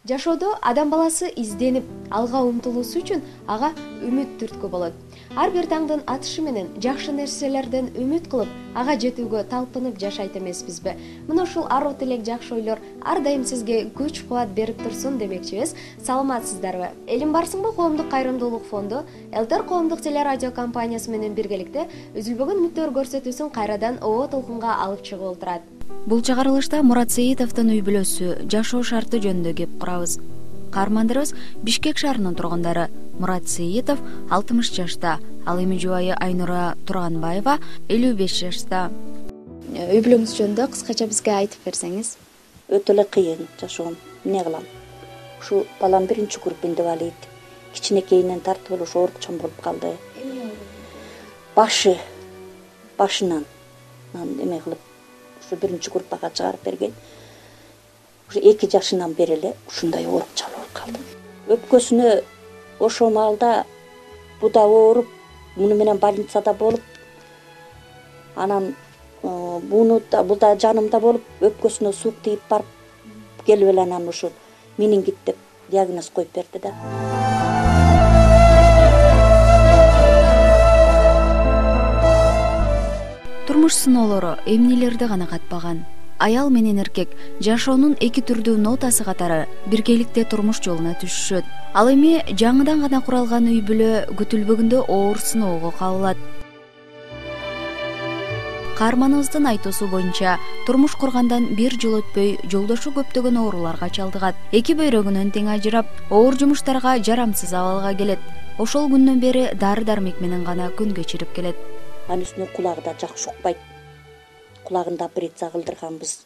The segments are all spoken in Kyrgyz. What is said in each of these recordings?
Жашоодо адам баласы изденип, алга умтулуусу үчүн ага үмүт түрткү болот. Ар бир таңдын атышы менен жакшы нерселерден үмүт кылып, ага жетүүгө талпынып жашайт эмеспизби? Мына ушул аруу тилек, жакшы ойлор ар дайым сизге күч кубат берип турсун демекчибиз. Саламатсыздарбы? Элим барсыңбы коомдук кайрымдуулук фонду Элтер коомдук телерадио компаниясы менен биргеликте үзүлбөгөн үмүттөр көрсөтүүсүн кайрадан оо толкунга алып чыгып отурат. Бул чыгарылышта Мурат Сейитовдун үй бүлөсү, жашоо шарты жөнүндө кеп курабыз. Каармандарыбыз Бишкек шаарынын тургундары. Мурат Сейитов 60 жашта, ал эми жубайы Айнура Турганбаева 55 жашта. Үй бүлөңүз жөнүндө кыскача бизге айтып берсеңиз. Өтө эле кыйын жашоом. Эмне кылам? Ушу балам биринчи курс инвалид. Кичинекейинен тартып эле ушу оорукчан болуп калды. Башынан эме кылып ушу биринчи группага чыгарып берген. Ушу 2 жашынан бери эле ушундай оорукчан болуп калдым. Өпкөсүнө ошол маалда буда ооруп, муну менен больницада болуп, анан буда жанымда болуп, өпкөсүнө суук тийип барып келип эле анан ушу менингит деп диагноз коюп берди да. Турмуш сыноолору эмнелерди гана катпаган. Аял менен эркек жашоонун эки түрдүү нотасы катары биргеликте турмуш жолуна түшүшөт. Ал эми жаңыдан гана куралган үй бүлө күтүлбөгөндө оор сыноого кабылат. Каарманыбыздын айтуусу боюнча, турмуш кургандан бир жыл өтпөй жолдошу көптөгөн ооруларга чалдыгат. Эки бөйрөгүнөн тең ажырап, оор жумуштарга жарамсыз абалга келет. Ошол күндөн бери дары-дармек менен гана күн кечирип келет. Анын үстүнө кулагы да жакшы укпайт. Кулагында операция кылдырганбыз.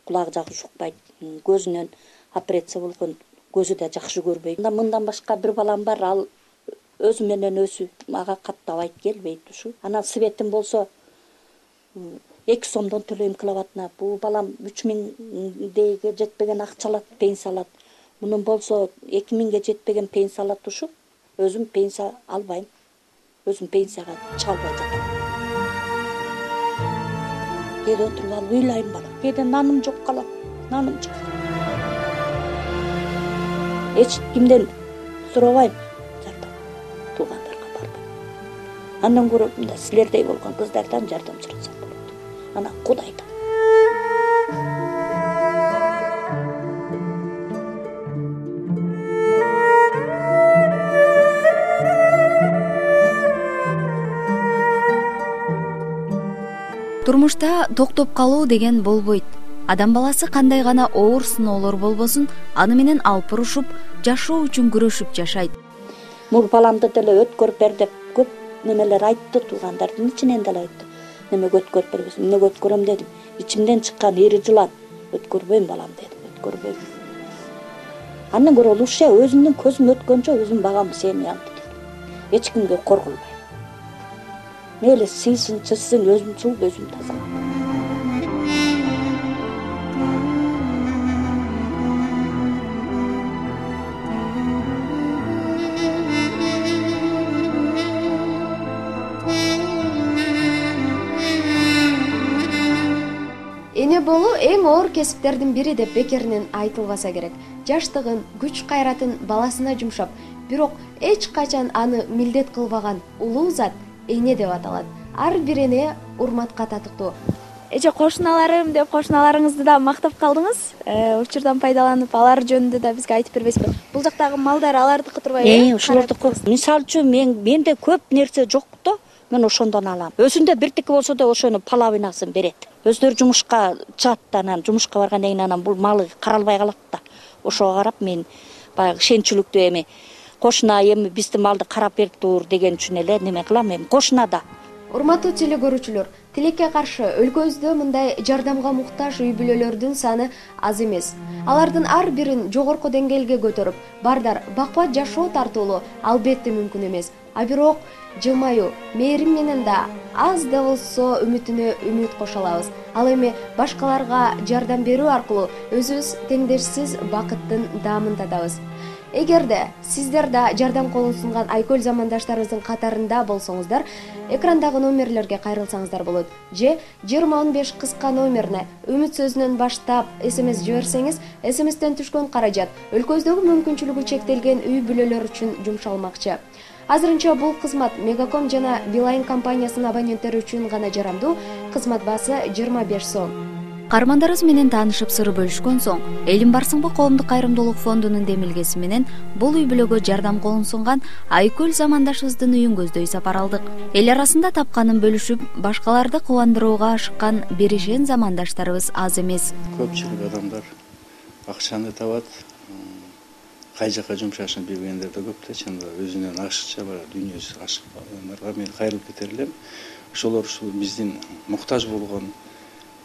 Кулагы жакшы укпайт. Көзүнөн операция болгон. Көзү да жакшы көрбөйт. Мындан башка бир балам бар, ал өзү менен өзү мага каттабайт, келбейт ушу. Анан светим болсо 2 сомдон төлөйм киловаттына. Бул балам 3000 жетпеген акча алат, пенсия алат. Мунун болсо 2000 жетпеген пенсия алат ушу. Өзүм пенсия албайм. Өзүм пенсияга чыга албай жатам. Кээде отуруп алып ыйлайм бала. Кээде наным жок калат, наным жок. Эч кимден сурабайм жардам. Туугандарга барбайм. Андан көрө мындай силердей болгон кыздардан жардам сурасам болот. Анан Кудайдан. Турмушта токтоп калуу деген болбойт. Адам баласы кандай гана оор сыноолор болбосун, аны менен алпырышып, жашоо үчүн күрөшүп жашайт. Мур баламды деле өткөрүп бер деп көп немелер айтты, туугандардын ичинен деле айтты. Немеге өткөрүп бербесин, эмнеге өткөрөм дедим. Ичимден чыккан ири жылан. Өткөрбөйм балам дедим, өткөрбөйм. Андан көрө лучше өзүмдүн көзүм өткөнчө өзүм багам семьямды деп. Эч кимге коркулбайм. Мейли сыйсын, чычсын, өзүм чул, өзүм таза. Эне болуу эң оор кесиптердин бири деп бекеринен айтылбаса керек. Жаштыгын, күч кайратын баласына жумшап, бирок эч качан аны милдет кылбаган улуу зат эне деп аталат. Ар бир эне урматка татыктуу. Эже кошуналарым деп кошуналарыңызды да мактап калдыңыз. Учурдан пайдаланып, алар жөнүндө да бизге айтып бербейсизби? Бул жактагы малдар алардыкы турбайбы? Ошолордуку. Мисалы үчүн менде көп нерсе жок да, мен ошондон алам. Өзүндө биртики болсо да ошону половинасын берет. Өздөрү жумушка чыгат, анан жумушка баргандан кийин анан бул малы каралбай калат да. Ошого карап мен баягы ишенчүлүктүү эми кошуна эми биздин малды карап берип тур деген үчүн эле неме кылам эми кошунада. Урматтуу теле көрүүчүлөр, тилекке каршы өлкөбүздө мындай жардамга муктаж үй бүлөлөрдүн саны аз эмес. Алардын ар бирин жогорку деңгээлге көтөрүп, бардар бакпат жашоо тартуулу албетте мүмкүн эмес. а бирок жылмаюу, мээрим менен да аз да болсо үмүтүнө үмүт кошо алабыз. Ал эми башкаларга жардам берүү аркылуу өзүбүз теңдешсиз бакыттын даамын татабыз. Эгерде сиздер да жардам колун сунган Айкөл замандаштарыбыздын катарында болсоңуздар, экрандагы номерлерге кайрылсаңыздар болот. Же 2015 кыска номерине үмүт сөзүнөн баштап СМС жиберсеңиз, СМСтен түшкөн каражат өлкөбүздөгү мүмкүнчүлүгү чектелген үй бүлөлөр үчүн жумшалмакчы. Азырынча бул кызмат Мегаком жана Билайн компаниясынын абоненттери үчүн гана жарамдуу. Кызмат баасы 25 сом. Каармандарыбыз менен таанышып сыр бөлүшкөн соң, Элим барсыңбы коомдук кайрымдуулук фондунун демилгеси менен бул үй бүлөгө жардам колун сунган Айкөл замандашыбыздын үйүн көздөй сапар алдык. Эл арасында тапканын бөлүшүп, башкаларды кубандырууга ашыккан беришен замандаштарыбыз аз эмес. Көпчүлүк адамдар акчаны табат, кай жака жумшашын билбегендер да көп да, чында өзүнөн ашыкча дүйнөсү ашыккандарга мен кайрылып кетер элем. Ошолор ушул биздин муктаж болгон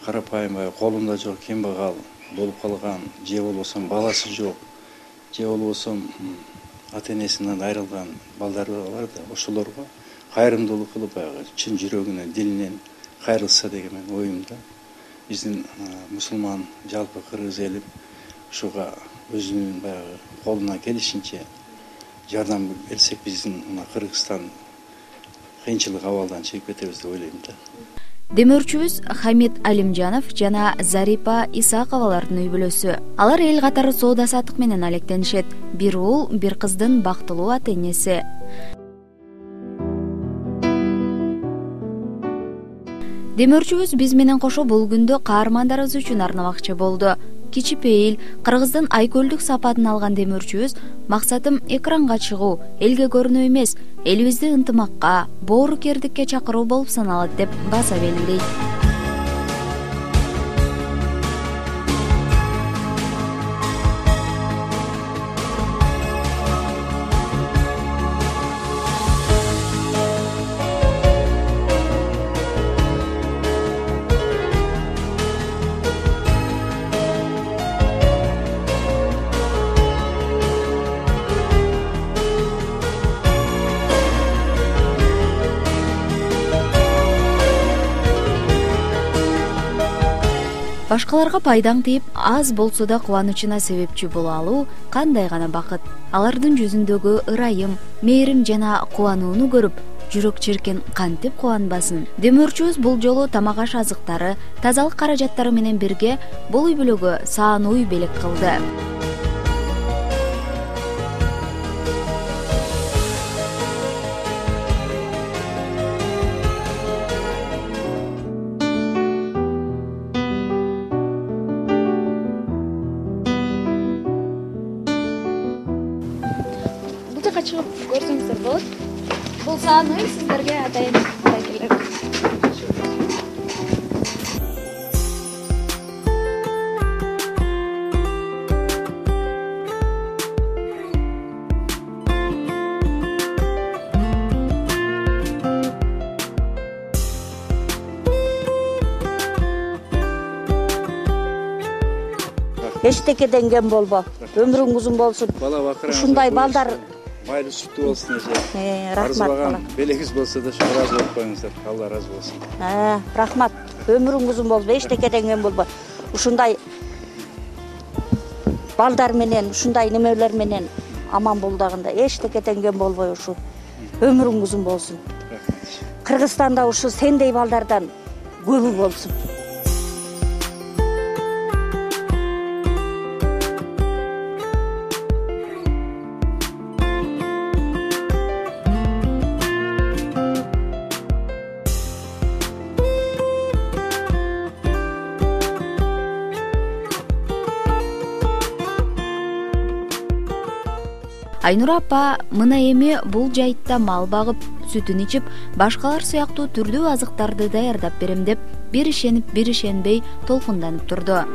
карапайым колунда жок кембагал болуп калган, же болбосо баласы жок, же болбосо ата энесинен айрылган балдары бар да, ошолорго кайрымдуулук кылып чын жүрөгүнөн, дилинен кайрылса деген менин оюм да. Биздин мусулман жалпы кыргыз эли ушуга өзүнүн колунан келишинче жардам берсек, биздин мына Кыргызстан кыйынчылык абалдан чыгып кетебиз деп ойлойм да. Демөөрчүбүз Хамит Алимжанов жана Зарипа Исаковалардын үй бүлөсү. Алар эл катары соода саттык менен алектенишет. Бир уул, бир кыздын бактылуу ата энеси. Демөөрчүбүз биз менен кошо бул күндө каармандарыбыз үчүн арнамакчы болду. Кичипейил Кыргыздын Айкөлдүк сапатын алган демөөрчүбүз максатым экранга чыгуу, элге көрүнүү эмес, элибизди ынтымакка, боорукердикке чакыруу болуп саналат деп баса белгилейт. Башкаларга пайдаң тийип, аз болсо да кубанычына себепчи боло алуу кандай гана бакыт. Алардын жүзүндөгү ырайым, мээрим жана кубанууну көрүп, жүрөк чиркен кантип кубанбасын. Демөөрчүбүз бул жолу тамак аш азыктары, тазалык каражаттары менен бирге бул үй бүлөгө саан ой белек кылды. Чыгып көрсөңүздөр болот. Бул саан ой сиздерге атайын келет. Эчтекеден кем болбо, өмүрүң узун болсун. Ушундай балдар майлы сүттүү болсун эже. Рахмат бала. Белегиз болсо да ошо ыраазы болуп коюңуздар. Алла ыраазы болсун. Рахмат. Өмүрүң узун болсун, эчтекеден кем болбо. Ушундай балдар менен, ушундай немелер менен аман болдагында эчтекеден кем болбой ушу өмүрүң узун болсун. Кыргызстанда ушу сендей балдардан көбү болсун. Айнура апа мына эми бул жайтта мал багып, сүтүн ичип, башкалар сыяктуу түрдүү азыктарды даярдап берем деп, бир ишенип, бир ишенбей толкунданып турду.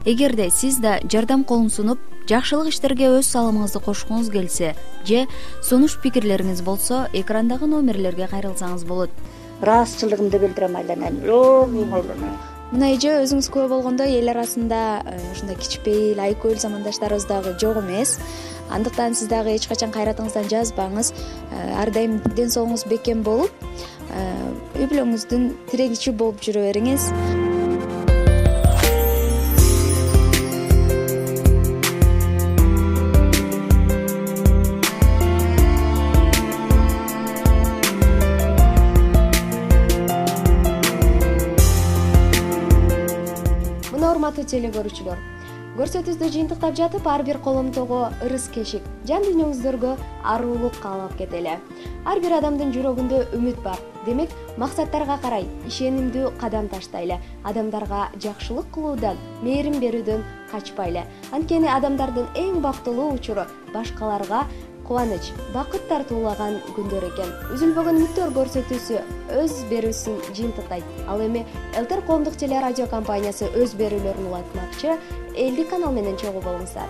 Эгерде сиз да жардам колун сунуп, жакшылык иштерге өз салымыңызды кошкуңуз келсе, же сунуш пикирлериңиз болсо, экрандагы номерлерге кайрылсаңыз болот. Ыраазычылыгымды билдирем айланайын. Жок, айланайын. мына эже өзүңүз күбө болгондой эл арасында ушундай кичпейил айкөл замандаштарыбыз дагы жок эмес. Андыктан сиз дагы эч качан кайратыңыздан жазбаңыз. Ар дайым ден соолугуңуз бекем болуп, үй бүлөңүздүн тирегичи болуп жүрө бериңиз. Урматтуу теле көрүүчүлөр, көрсөтүүбүздү жыйынтыктап жатып, ар бир коломтого ырыс кешик, жан дүйнөңүздөргө аруулук каалап кетели. Ар бир адамдын жүрөгүндө үмүт бар. Демек, максаттарга карай ишенимдүү кадам таштайлы. Адамдарга жакшылык кылуудан, мээрим берүүдөн качпайлы. Анткени адамдардын эң бактылуу учуру башкаларга кубаныч, бакыт тартуулаган күндөр экен. Үзүлбөгөн үмүттөр көрсөтүүсү өз берүүсүн жыйынтыктайт. Ал эми Элтер коомдук телерадио компаниясы өз берүүлөрүн улантмакчы. Элдик канал менен чогуу болуңуздар.